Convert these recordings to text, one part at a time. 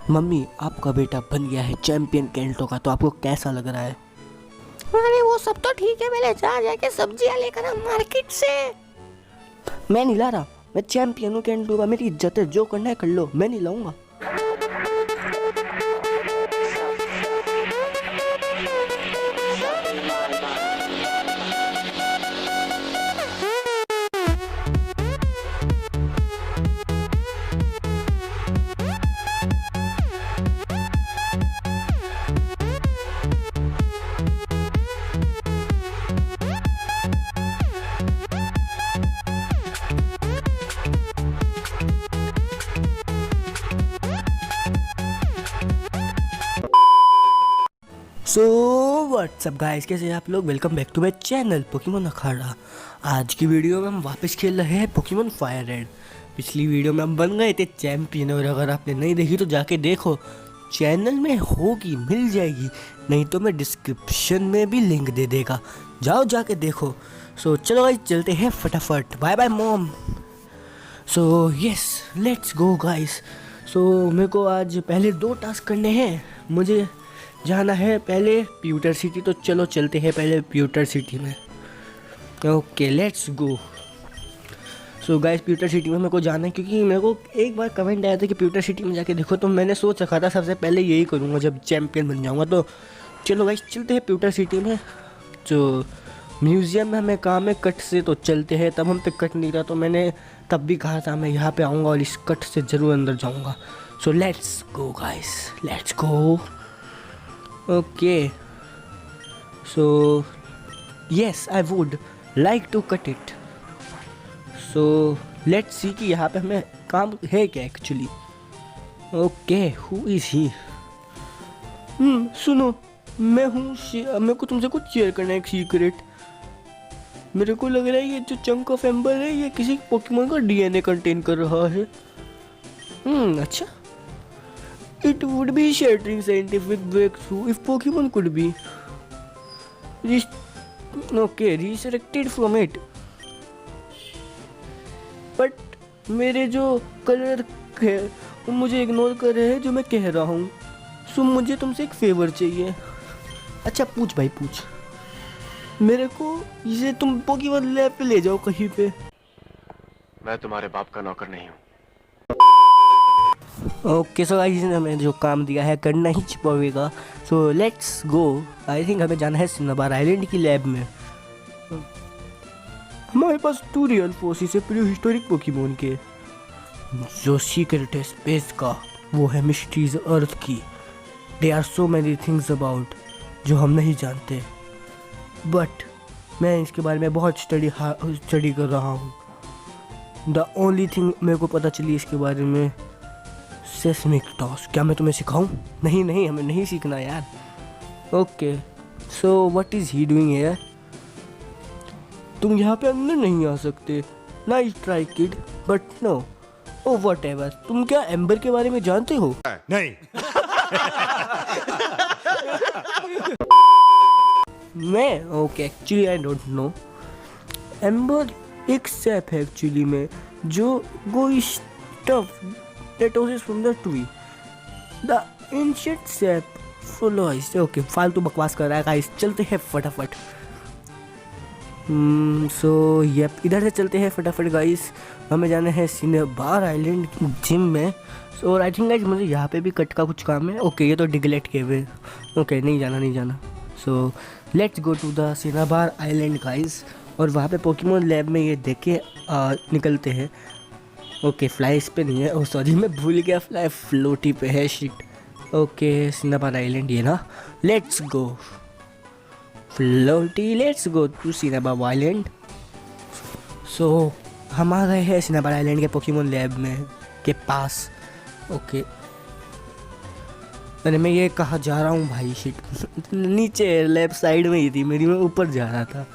Mummy, आपका बेटा बन गया है चैंपियन केंटो का, तो आपको कैसा लग रहा है? अरे वो सब तो ठीक है, पहले जाके सब्जियां लेकर आ मार्केट से। मैं नहीं ला रहा, मैं चैंपियन हूँ केंटो का, मेरी इज्जत है, जो करना है कर लो, मैं नहीं लाऊंगा। सो व्हाट्सअप गाइस, कैसे हैं आप लोग? Welcome back to my channel Pokemon Akhada. आज की वीडियो में हम वापस खेल रहे हैं पोकेमोन फायर रेड। पिछली वीडियो में हम बन गए थे चैंपियन, और अगर आपने नहीं देखी तो जाके देखो, चैनल में होगी, मिल जाएगी, नहीं तो मैं डिस्क्रिप्शन में भी लिंक दे देगा, जाओ जाके देखो। सो चलो गाइस, चलते हैं फटाफट। Bye bye mom. So yes, let's go guys. So मेरे को आज पहले 2 टास्क करने हैं। मुझे जाना है पहले प्यूटर सिटी, तो चलो चलते हैं पहले प्यूटर सिटी में। Okay let's go. So guys, pewter city में मेरे को जाना है, क्योंकि मेरे को एक बार कमेंट आया था कि प्यूटर सिटी में जाके देखो, तो मैंने सोच रखा था सबसे पहले यही करूँगा जब चैंपियन बन जाऊँगा। तो चलो गाइस, चलते हैं प्यूटर सिटी में। जो म्यूज़ियम में हमें काम है कट से, तो चलते हैं। तब हम पे कट नहीं रहा, तो मैंने तब भी कहा था मैं यहाँ पे आऊँगा और इस कट से ज़रूर अंदर जाऊँगा। सो let's go guys, let's go. Okay, so yes, I would like to cut it. So let's see कि यहाँ पे हमें काम है क्या actually. Okay, who is he? सुनो, मैं हूँ मेरे को तुमसे कुछ शेयर करना है, एक सीक्रेट। मेरे को लग रहा है ये जो चंक ऑफ एम्बर है, ये किसी पोकेमोन का डीएनए कंटेन कर रहा है। अच्छा। It would be shattering scientific breakthrough if Pokemon could be resurrected from it. But मेरे जो कलर है वो मुझे इग्नोर कर रहे हैं जो मैं कह रहा हूँ। सो मुझे तुमसे एक फेवर चाहिए। अच्छा पूछ भाई पूछ। मेरे को इसे तुम पोकेमॉन लैब पे ले जाओ कहीं पे। मैं तुम्हारे बाप का नौकर नहीं हूँ। ओके सो गाइस, ने हमें जो काम दिया है करना ही पड़ेगा। सो लेट्स गो। आई थिंक हमें जाना है सिन्नाबार आइलैंड की लैब में। हमारे पास 2 रियल फोर्सेस है प्री हिस्टोरिक पोकेमोन के। जो सीक्रेट है स्पेस का, वो है मिस्ट्रीज अर्थ की। They are so many things about जो हम नहीं जानते, बट मैं इसके बारे में बहुत स्टडी कर रहा हूँ। द ओनली थिंग मेरे को पता चली इसके बारे में, सेस्मिक टॉस। क्या मैं तुम्हें सिखाऊं? नहीं नहीं, हमें नहीं सीखना यार। Okay so what is he doing here? तुम यहाँ पे अंदर नहीं आ सकते। Nice try kid, but no. Oh whatever. तुम क्या एम्बर के बारे में जानते हो? नहीं। मैं okay, actually I don't know. Amber एक सैप है एक्चुअली में, जो goo stuff that oozes from the tree. The ancient sap follows. Okay, फालतू बकवास कर रहा है गाइस, चलते हैं फटाफट। सो यप, इधर से चलते हैं फटाफट गाइस। हमें जाना है सिन्नाबार आइलैंड जिम में। सो आई थिंक गाइस मुझे यहाँ पे भी कट का कुछ काम है। ओके ये तो डिगलेट के हुए। ओके नहीं जाना। So let's go to the Cinnabar island guys, और वहाँ पे पोकेमोन लैब में ये देख के निकलते हैं। ओके फ्लाई इस पे नहीं है, ओह सॉरी मैं भूल गया, फ्लाई फ्लोटी पे है, शिट। ओके सिन्नाबार आइलैंड ये ना, let's go Floaty, let's go to Cinnabar island. So हम आ गए हैं सिन्नाबार आइलैंड के पोकेमोन लैब में के पास। ओके अरे मैं ये कहाँ जा रहा हूँ भाई, शिट। नीचे लैब साइड में ही थी मेरी, मैं ऊपर जा रहा था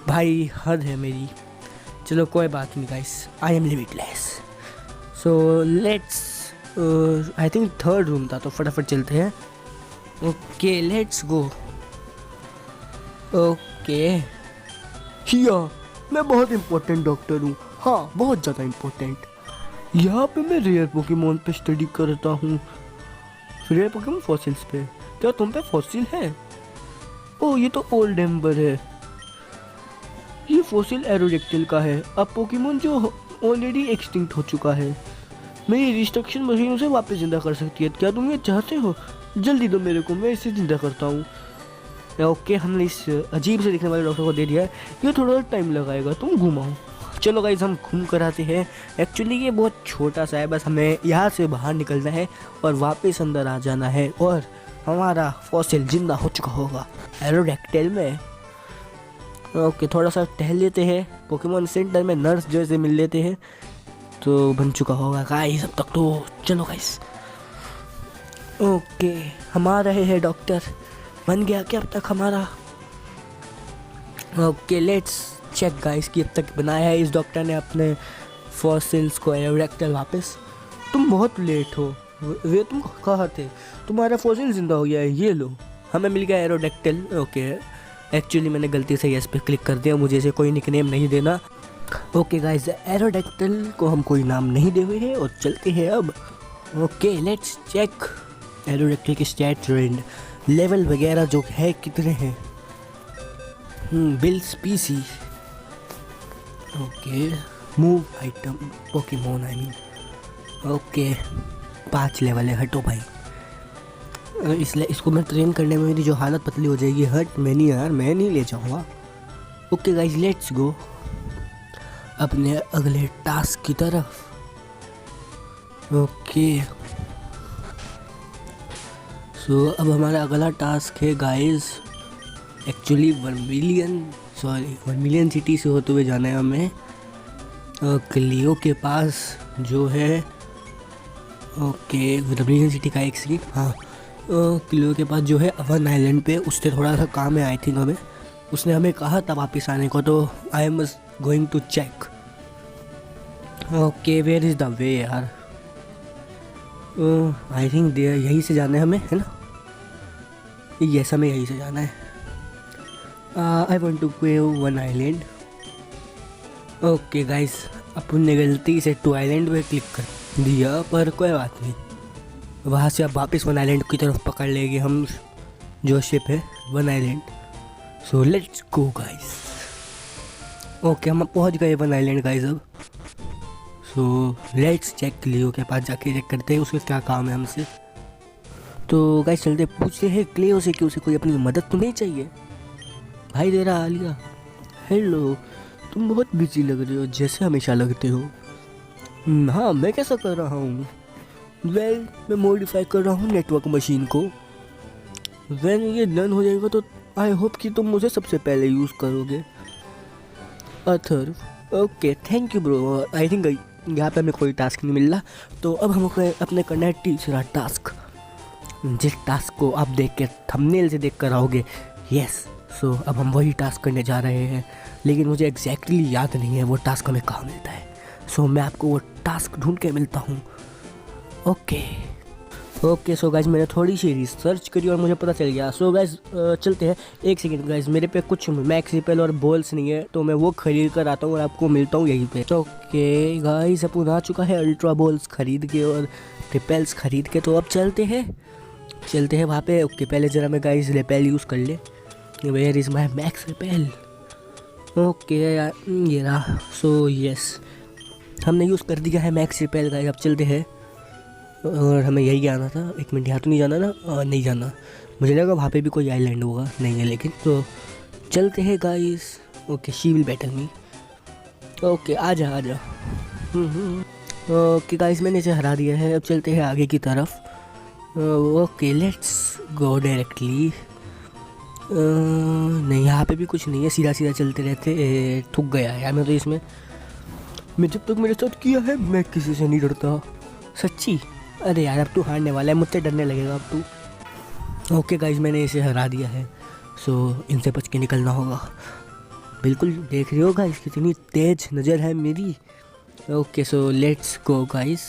भाई, हद है मेरी। चलो कोई बात नहीं guys, I M limitless. So let's, I think 3rd room था, तो फटाफट चलते हैं। Okay let's go. ओके हिया, मैं बहुत इम्पोर्टेंट डॉक्टर हूँ। हाँ बहुत ज़्यादा इम्पोर्टेंट। यहाँ पे मैं रेयर पोकेमोन पे स्टडी करता हूँ, रेयर पोकेमोन फॉसिल्स पे। क्या तुम पे फॉसिल है? ओह ये तो ओल्ड एम्बर है। ये फॉसिल एरोडेक्टिल का है, अब पोकेमोन जो ऑलरेडी एक्सटिंक्ट हो चुका है। मेरी रिस्ट्रक्शन मशीन उसे वापस जिंदा कर सकती है। क्या तुम ये चाहते हो? जल्दी दो मेरे को, मैं इसे जिंदा करता हूँ। ओके, हमने इस अजीब से दिखने वाले डॉक्टर को दे दिया है। ये थोड़ा टाइम लगाएगा, तुम घुमाओ। चलो गाइस हम घूम कर आते हैं। एक्चुअली ये बहुत छोटा सा है, बस हमें यहाँ से बाहर निकलना है और वापस अंदर आ जाना है और हमारा फॉसिल जिंदा हो चुका होगा एरोडेक्टिल में। ओके, थोड़ा सा टहल लेते हैं, पोकेमोन सेंटर में नर्स जैसे मिल लेते हैं तो बन चुका होगा गाइस अब तक तो। चलो गाइस, ओके हम आ रहे हैं। डॉक्टर बन गया क्या अब तक हमारा? ओके लेट्स चेक गाइस कि अब तक बनाया है इस डॉक्टर ने अपने फॉसिल्स को एरोडेक्टिल वापस। तुम बहुत लेट हो, वे तुम कहाँ थे? तुम्हारा फॉसिल जिंदा हो गया है, ये लो हमें मिल गया एरोडेक्टिल। ओके एक्चुअली मैंने गलती से यस पे क्लिक कर दिया, मुझे इसे कोई निकनेम नहीं देना। ओके गाइस, एरोडेक्टिल को हम कोई नाम नहीं दे हुए हैं और चलते हैं अब। ओके लेट्स चेक एरोडेक्टिल के स्टैट्स एंड लेवल वगैरह जो है कितने हैं। Bill स्पीसी, okay move item Pokemon I mean. Okay 5 level है, हटो भाई। इसलिए इसको मैं ट्रेन करने में मेरी जो हालत पतली हो जाएगी। हट, मैं नहीं यार, मैं नहीं ले जाऊँगा। ओके गाइस लेट्स गो अपने अगले टास्क की तरफ। ओके सो अब हमारा अगला टास्क है गाइस, एक्चुअली 1 मिलियन सिटी से होते हुए जाना है हमें क्लियो के पास जो है। ओके 1 मिलियन सिटी का एक सेकेंड, हाँ क्लियो के पास जो है अवन आइलैंड पे, उससे थोड़ा सा काम है आई थिंक हमें। उसने हमें कहा था वापस आने को, तो I am going to check. Okay where is the way यार? आई थिंक यहीं से जाना है हमें, है ना? यस हमें यहीं से जाना है। आई वॉन्ट टू क्वेव 1 आइलैंड। ओके गाइस, अपन ने गलती से 2 आइलैंड पे क्लिक कर दिया, पर कोई बात नहीं। वहाँ से अब वापस 1 आइलैंड की तरफ पकड़ लेंगे हम जो शिप है 1 island. So let's go guys. Okay हम पहुँच गए 1 आइलैंड गाइस अब। सो लेट्स चेक लियो के पास जाके चेक करते हैं उसका क्या काम है हमसे। तो गाइस चलते पूछते हैं क्लियो से कि उसे कोई अपनी मदद तो नहीं चाहिए। भाई दे रहा आलिया, हेलो तुम बहुत बिजी लग रहे हो, जैसे हमेशा लगते हो। हाँ मैं कैसा कर रहा हूँ? वेल मैं मॉडिफाई कर रहा हूँ नेटवर्क मशीन को। वेल ये डन हो जाएगा तो आई होप कि तुम मुझे सबसे पहले यूज़ करोगे। Atharva okay thank you bro. I think यहाँ पे हमें कोई टास्क नहीं मिल रहा, तो अब हमको अपने करना है तीसरा टास्क, जिस टास्क को आप देख के थंबनेल से देख कर आओगे। यस सो अब हम वही टास्क करने जा रहे हैं, लेकिन मुझे एग्जैक्टली याद नहीं है वो टास्क हमें कहाँ मिलता है। सो मैं आपको वो टास्क ढूंढ के मिलता हूँ। ओके सो गाइज मैंने थोड़ी सी रिसर्च करी और मुझे पता चल गया। सो गाइज चलते हैं। एक सेकेंड गाइज, मेरे पे कुछ मैक्स रिपेल और बॉल्स नहीं है, तो मैं वो खरीद कर आता हूँ और आपको मिलता हूँ यहीं पे। ओके गाइज अपन आ चुका है अल्ट्रा बॉल्स खरीद के और रिपेल्स खरीद के, तो अब चलते हैं वहाँ पे। ओके पहले ज़रा मैं गाइज रिपेल यूज़ कर ले। Where is my max repel? Okay ये रहा। सो यस हमने यूज़ कर दिया है मैक्स रिपेल गाइज। अब चलते हैं और हमें यही आना था। 1 मिनट, यहाँ तो नहीं जाना ना? नहीं जाना। मुझे लगा वहाँ पे भी कोई आइलैंड होगा, नहीं है लेकिन। तो चलते हैं guys. Okay she will battle me. Okay आ जा। ओके गाइस मैंने इसे हरा दिया है, अब चलते हैं आगे की तरफ। Okay let's go directly. नहीं यहाँ पे भी कुछ नहीं है, सीधा सीधा चलते रहते। थक गया है यार मैं तो इसमें। मैं जब तक मेरे साथ किया है मैं किसी से नहीं डरता, सच्ची। अरे यार अब तू हारने वाला है, मुझसे डरने लगेगा अब तू। ओके गाइज मैंने इसे हरा दिया है, सो इनसे बच के निकलना होगा। बिल्कुल देख रहे हो गाइज कितनी तेज नज़र है मेरी। Okay so let's go guys.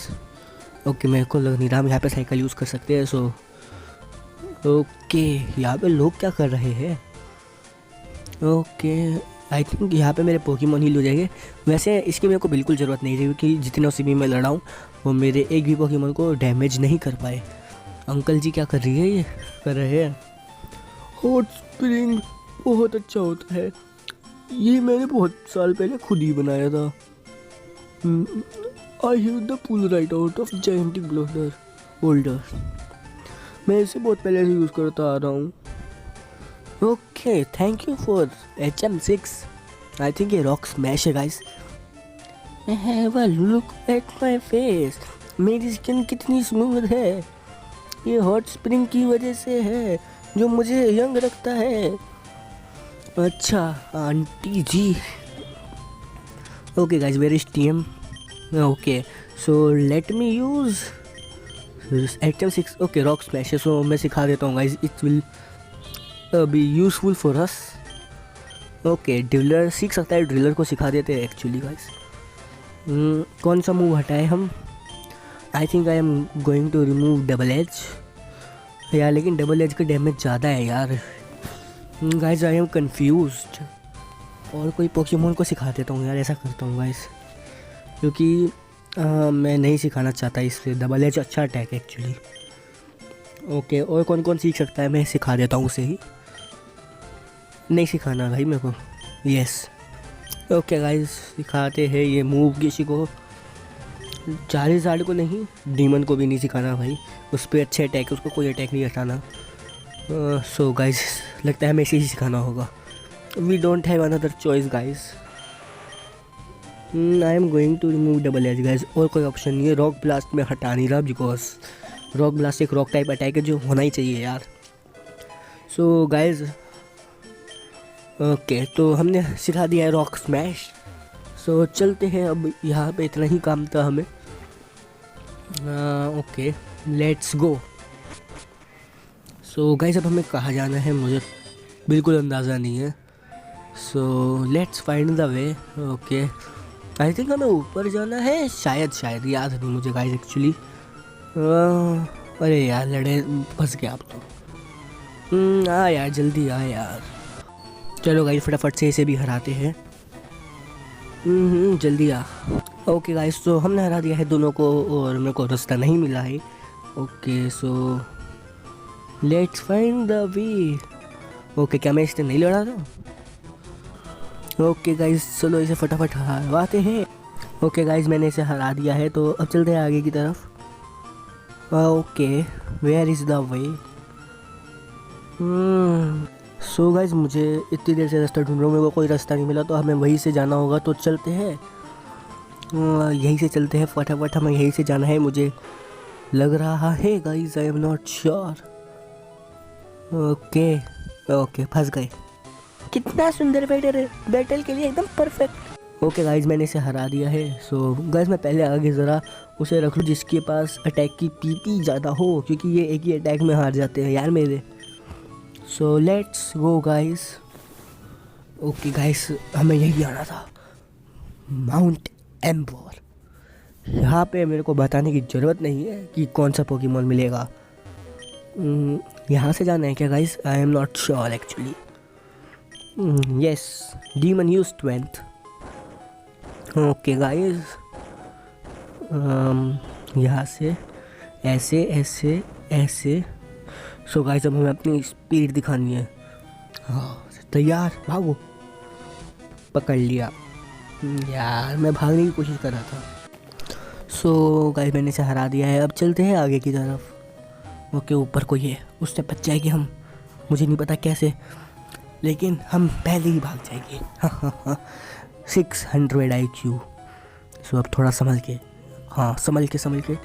Okay मेरे को लग नहीं रहा हम यहाँ पे साइकिल यूज़ कर सकते हैं। सो ओके यहाँ पे लोग क्या कर रहे हैं? ओके आई थिंक यहाँ पे मेरे पोकेमोन हील हो जाएंगे। वैसे इसकी मेरे को बिल्कुल ज़रूरत नहीं थी क्योंकि जितने उसी भी मैं लड़ा हूँ वो मेरे एक भी पोकेमोन को डैमेज नहीं कर पाए। अंकल जी क्या कर रही है, ये कर रहे हैं। हॉट स्प्रिंग बहुत अच्छा होता है, ये मैंने बहुत साल पहले खुद ही बनाया था। I have the pull right out of gigantic boulder. मैं इसे बहुत पहले से यूज़ करता आ रहा हूँ। Okay, thank you for HM6। I think ये रॉक स्मैश है guys. Have a look at my face, मेरी स्किन कितनी स्मूथ है। ये हॉट स्प्रिंग की वजह से है जो मुझे यंग रखता है। अच्छा aunty ji. Okay guys, where is TM? Okay so let me use HM6। Okay, rock smash है, सो मैं सिखा देता हूँ guys, it will be useful for us. Okay, ड्रिलर सीख सकता है, ड्रिलर को सिखा देते हैं एक्चुअली गाइस। कौन सा मूव हटाए हम? I think I am going to remove double edge यार, लेकिन डबल एज का डैमेज ज़्यादा है यार। गाइस आई एम कंफ्यूज्ड, और कोई पोकेमोन को सिखा देता हूँ यार, ऐसा करता हूँ गाइस, क्योंकि मैं नहीं सिखाना चाहता इससे। डबल एज अच्छा अटैक है एक्चुअली। ओके, और कौन कौन सीख सकता है, मैं सिखा देता हूँ उसे ही। नहीं सिखाना भाई मेरे को, यस। ओके गाइस, सिखाते हैं ये मूव किसी को। चार्जर को नहीं, डीमन को भी नहीं सिखाना भाई, उस पर अच्छे अटैक है, उसको कोई अटैक नहीं हटाना। सो गाइस, लगता है हमें इसे ही सिखाना होगा। We don't have another choice guys. I am going to remove double edge guys, और कोई ऑप्शन नहीं है। रॉक ब्लास्ट में हटा नहीं रहा बिकॉज रॉक ब्लास्ट एक रॉक टाइप अटैक है जो होना ही चाहिए यार। सो गाइस, ओके, तो हमने सिखा दिया है रॉक स्मैश। सो चलते हैं, अब यहाँ पे इतना ही काम था हमें। Okay, let's go. So guys, अब हमें कहाँ जाना है मुझे बिल्कुल अंदाज़ा नहीं है। So let's find the way. Okay, I think हमें ऊपर जाना है, शायद याद नहीं मुझे गाइस एक्चुअली। अरे यार, लड़े फंस गया आप तो। आ यार, जल्दी आ यार। चलो गाइस, फटाफट से इसे भी हराते हैं। जल्दी आ। ओके गाइस, तो हमने हरा दिया है दोनों को, और मेरे को रास्ता नहीं मिला है। Okay, so let's find the way. Okay, क्या मैं इससे नहीं लड़ा था? ओके गाइस, चलो इसे फटाफट हराते हैं। ओके गाइस, मैंने इसे हरा दिया है, तो अब चलते हैं आगे की तरफ। Okay, where is the way? So guys, मुझे इतनी देर से रास्ता ढूंढ रहा हूँ, मेरे को कोई रास्ता नहीं मिला, तो हमें वहीं से जाना होगा। तो चलते हैं, यहीं से चलते हैं फटाफट, हमें यहीं से जाना है मुझे लग रहा है guys, I am not sure. Okay okay, फंस गए। कितना सुंदर बैटल के लिए एकदम परफेक्ट। ओके गाइस, मैंने इसे हरा दिया है। सो गाइस, मैं पहले आगे ज़रा उसे रख लूँ जिसके पास अटैक की PP ज़्यादा हो, क्योंकि ये एक ही अटैक में हार जाते हैं यार मेरे। सो let's go guys. Okay guys, हमें यही आना था, माउंट एम्बर। यहाँ पे मेरे को बताने की ज़रूरत नहीं है कि कौन सा पोकेमोन मिलेगा। यहाँ से जाना है क्या guys? I am not sure actually. Yes, demon use strength. Okay guys, यहाँ से ऐसे ऐसे ऐसे। सो गाइस, अब हमें अपनी स्पीड दिखानी है। हाँ, तैयार, भागो। पकड़ लिया यार, मैं भागने की कोशिश कर रहा था। सो गाइस, मैंने इसे हरा दिया है, अब चलते हैं आगे की तरफ। ओके, ऊपर कोई है, उससे बच जाएंगे हम, मुझे नहीं पता कैसे, लेकिन हम पहले ही भाग जाएंगे। 600 IQ। सो अब थोड़ा संभल के, हाँ संभल के।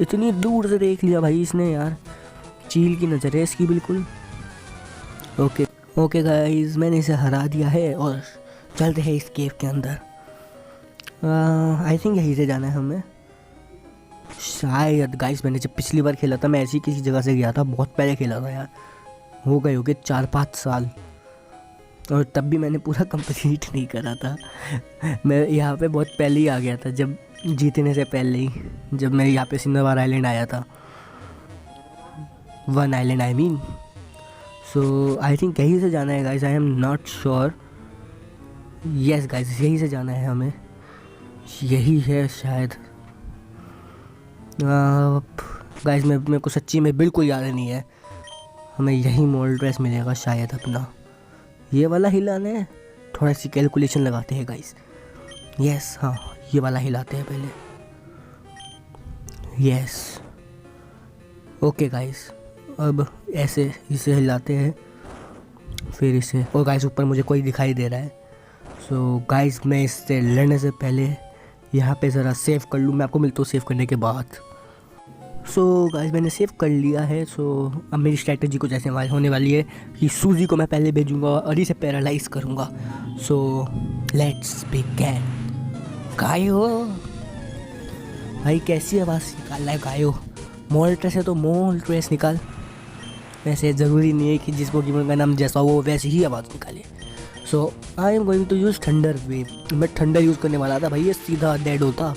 इतनी दूर से देख लिया भाई इसने यार, चील की नज़र है इसकी बिल्कुल। ओके गाइस, मैंने इसे हरा दिया है और चलते हैं इस केव के अंदर। आई थिंक यहीं से जाना है हमें शायद। गाइस, मैंने जब पिछली बार खेला था, मैं ऐसी किसी जगह से गया था, बहुत पहले खेला था यार, हो गए 4-5 साल, और तब भी मैंने पूरा कंप्लीट नहीं करा था। मैं यहाँ पे बहुत पहले ही आ गया था, जब जीतने से पहले ही, जब मैं यहाँ पे सिन्नरवार आइलैंड आया था, 1 island I mean. So I think यहीं से जाना है guys, I am not sure. Yes guys, यहीं से जाना है हमें, यही है शायद। गाइस मेरे को सच्ची में बिल्कुल याद नहीं है। हमें यही मोल्ट्रेस मिलेगा शायद अपना। ये वाला हिलाना है, थोड़ा सी कैलकुलेशन लगाते हैं गाइस। यस हाँ, ये वाला हिलाते हैं पहले। यस ओके गाइस, अब ऐसे इसे हिलाते हैं, फिर इसे। और गाइस ऊपर मुझे कोई दिखाई दे रहा है। सो गाइस मैं इससे लड़ने से पहले यहाँ पे ज़रा सेव कर लूँ। मैं आपको मिलता हूँ सेव करने के बाद। सो गाइस मैंने सेव कर लिया है। सो अब मेरी स्ट्रैटेजी कुछ ऐसे होने वाली है कि सूजी को मैं पहले भेजूँगा और इसे पैरालाइज करूँगा। So let's begin. गायो भाई, कैसी आवाज़ निकाल रहा है गायो? मोल्ट्रेस है तो मोल्ट्रेस निकाल। वैसे ज़रूरी नहीं है कि जिस पोकेमॉन का नाम जैसा हो वो वैसी ही आवाज़ निकाले। So I am going to use thunder wave. मैं थंडर यूज़ करने वाला था भाई, ये सीधा डेड होता।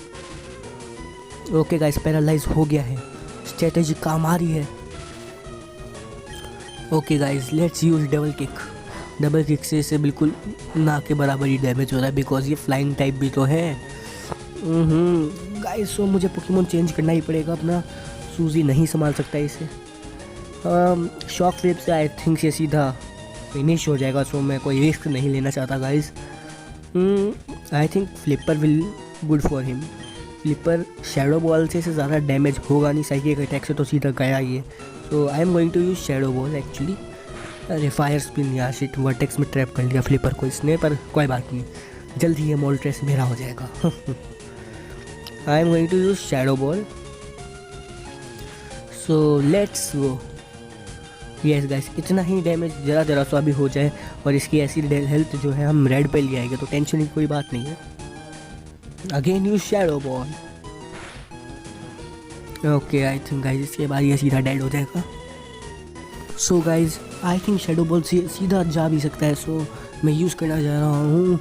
ओके गाइस, पैरालाइज हो गया है, स्ट्रेटेजी काम आ रही है। Okay guys, let's use double kick. Double kick से इसे बिल्कुल ना के बराबर ही डैमेज हो रहा है, बिकॉज ये फ्लाइंग टाइप भी तो है। गाइस सो मुझे पोकेमॉन चेंज करना ही पड़ेगा अपना। सूजी नहीं संभाल सकता इसे। शॉक वेव से आई थिंक ये सीधा फिनिश हो जाएगा। सो मैं कोई रिस्क नहीं लेना चाहता guys. I think flipper will good for him. Flipper shadow ball से ज़्यादा डैमेज होगा नहीं, साइकिक अटैक से तो सीधा गया ये। So I am going to use shadow ball actually. अरे फायर स्पिन यार, शिट, वर्टेक्स में ट्रैप कर लिया फ्लिपर को इसने, पर कोई बात नहीं, जल्दी ये मोल्ट्रेस मेरा हो जाएगा। I am going to use shadow ball. So let's go. Yes guys, इतना ही डैमेज ज़रा सा भी हो जाए और इसकी ऐसी हेल्थ जो है हम रेड पे ले आएंगे तो टेंशन की कोई बात नहीं है। Again use shadow ball. Okay I think guys इसके बाद ये सीधा डेड हो जाएगा। So guys I think shadow ball से सीधा जा भी सकता है। सो मैं यूज़ करना जा रहा हूँ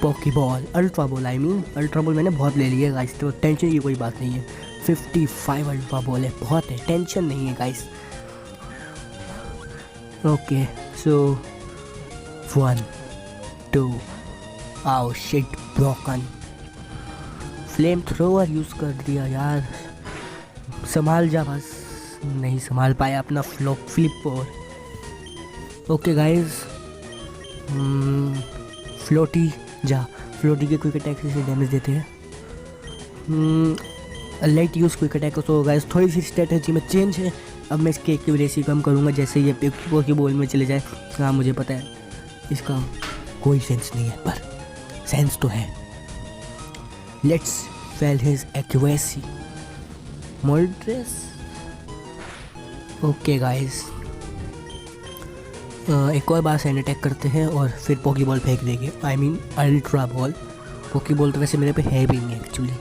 Poké Ball, ultra ball. I mean ultra ball मैंने बहुत ले लिया है गाइस, तो टेंशन की कोई बात नहीं है। 55 अल्ट्रा बॉल है, बहुत है, टेंशन नहीं है गाइस। ओके सो 1 2 आओ shit, broken. Flame thrower use कर दिया यार, संभाल जा बस। नहीं संभाल पाया अपना फ्लिप। और ओके गाइस, फ्लोटी जा। फ्लोटी के क्विक अटैक से डैमेज देते हैं। Light use quick attack. तो गाइस थोड़ी सी स्ट्रेटेजी में चेंज है। अब मैं इसकी एक्यूरेसी कम करूँगा जैसे ये पोकी बॉल में चले जाए। हाँ मुझे पता है इसका कोई सेंस नहीं है, पर सेंस तो है। Let's fail his accuracy. Moltres. Okay guys, एक और बार सैंड अटैक करते हैं और फिर पोकी बॉल फेंक देंगे। I mean ultra ball. Poke ball तो वैसे मेरे पे है भी नहीं एक्चुअली,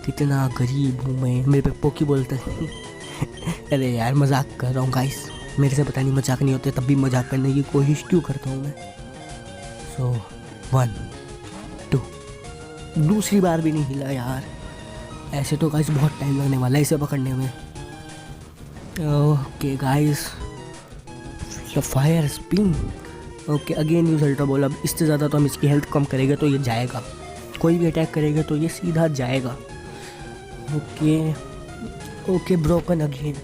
कितना गरीब हूँ मैं, मेरे पे पोकी बॉल तक। अरे यार मजाक कर रहा हूँ गाइस, मेरे से पता नहीं मजाक नहीं होते, तब भी मजाक करने की कोशिश क्यों करता हूँ मैं। सो 1 2। दूसरी बार भी नहीं हिला यार। ऐसे तो गाइस बहुत टाइम लगने वाला है इसे पकड़ने में। Okay guys, fire spin. Okay again use ultra ball. अब इससे ज़्यादा तो हम इसकी हेल्थ कम करेंगे तो ये जाएगा, कोई भी अटैक करेगा तो ये सीधा जाएगा। ओके ओके ब्रोकन अगेन,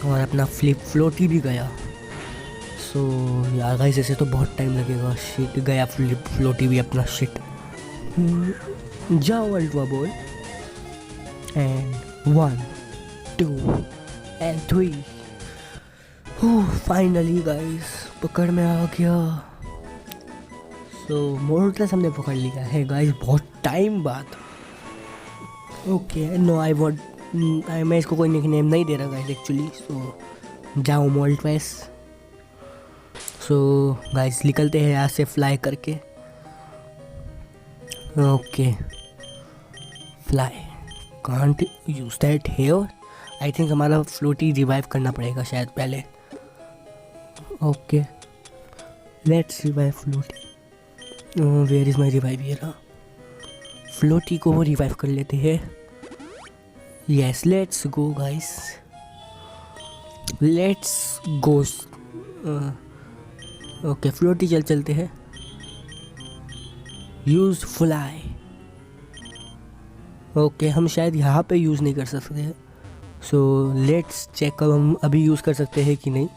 और अपना फ्लोटी भी गया। सो यार गाइस ऐसे तो बहुत टाइम लगेगा। शिट, गया फ्लोटी भी अपना। शिट, जाओ ultra ball. And 1 2 and 3। Finally guys पकड़ में आ गया। सो मोल्ट्रेस हमने पकड़ लिया है गाइस बहुत टाइम बाद। ओके नो आई वॉन्ट, मैं इसको कोई निकनेम नहीं दे रहा गाइस एक्चुअली। सो जाओ मोल्ट्रेस। सो गाइस निकलते हैं यहाँ से फ्लाई करके। Okay fly, can't use that here. I think हमारा फ्लोटी रिवाइव करना पड़ेगा शायद पहले। Okay let's revive Floaty. Where is my revive? ये रहा। फ्लोटी को रिवाइव कर लेते हैं। Yes let's go guys, let's go. Okay Floaty चलते हैं। Use fly. ओके, हम शायद यहाँ पे यूज़ नहीं कर सकते, सो लेट्स चेक हम अभी यूज़ कर सकते हैं कि नहीं।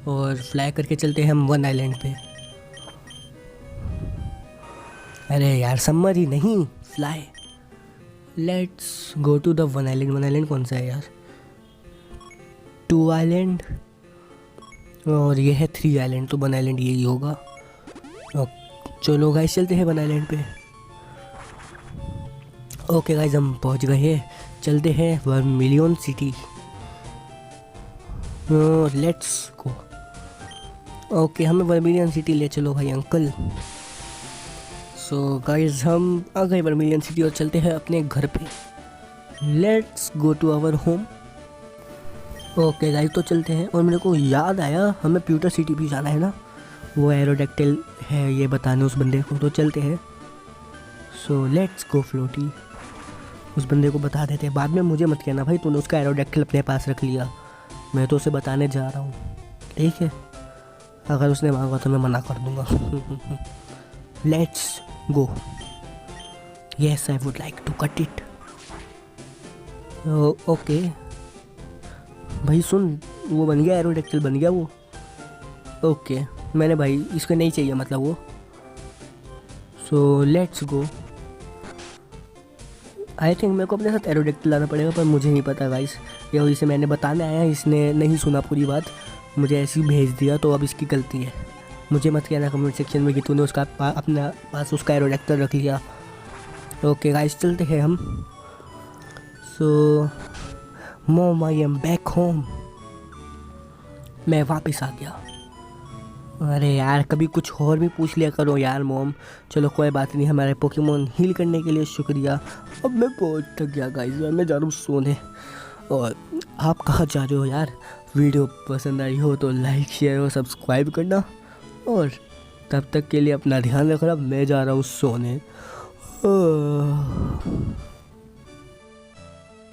और फ्लाई करके चलते हैं हम वन आइलैंड पे। अरे यार समर ही नहीं, fly. Let's go to the one island. One island कौन सा है यार? टू आइलैंड और ये है थ्री आइलैंड, तो वन आइलैंड यही होगा। चलो गाइस चलते हैं वन आइलैंड पे। ओके गाइस हम पहुंच गए हैं, चलते हैं vermilion city. Let's go. Okay हमें वर्मिलियन सिटी ले चलो भाई अंकल। सो गाइस हम आ गए वर्मिलियन सिटी और चलते हैं अपने घर पे। Let's go to our home. Okay guys तो चलते हैं। और मेरे को याद आया हमें प्यूटर सिटी भी जाना है ना, वो एरोडेक्टिल है ये बताने उस बंदे को, तो चलते हैं। So let's go Floaty. उस बंदे को बता देते हैं, बाद में मुझे मत कहना भाई तूने उसका एरोडेक्टिल अपने पास रख लिया, मैं तो उसे बताने जा रहा हूँ, ठीक है? अगर उसने मांगा तो मैं मना कर दूँगा। Let's go. Yes I would like to cut it. Okay भाई सुन, वो बन गया, एरोडेक्टिल बन गया वो। ओके मैंने भाई इसको नहीं चाहिए मतलब वो। सो लेट्स गो। आई थिंक मेरे को अपने साथ एरोडेक्टिल लाना पड़ेगा, पर मुझे नहीं पता गाइस, ये इसे मैंने बताने आया, इसने नहीं सुना पूरी बात, मुझे ऐसे ही भेज दिया, तो अब इसकी गलती है। मुझे मत कहना कमेंट सेक्शन में कि तूने उसका अपना पास उसका एरोडेक्टिल रख लिया। ओके गाइस चलते हैं हम। So mom I am back home. मैं वापस आ गया। अरे यार कभी कुछ और भी पूछ लिया करो यार मॉम। चलो कोई बात नहीं, हमारे पोकेमोन हील करने के लिए शुक्रिया। अब मैं बहुत थक गया गाइस, मैं जा रहा हूँ सोने। और आप कहाँ जा रहे हो यार? वीडियो पसंद आई हो तो लाइक शेयर और सब्सक्राइब करना, और तब तक के लिए अपना ध्यान रखना। मैं जा रहा हूँ सोने।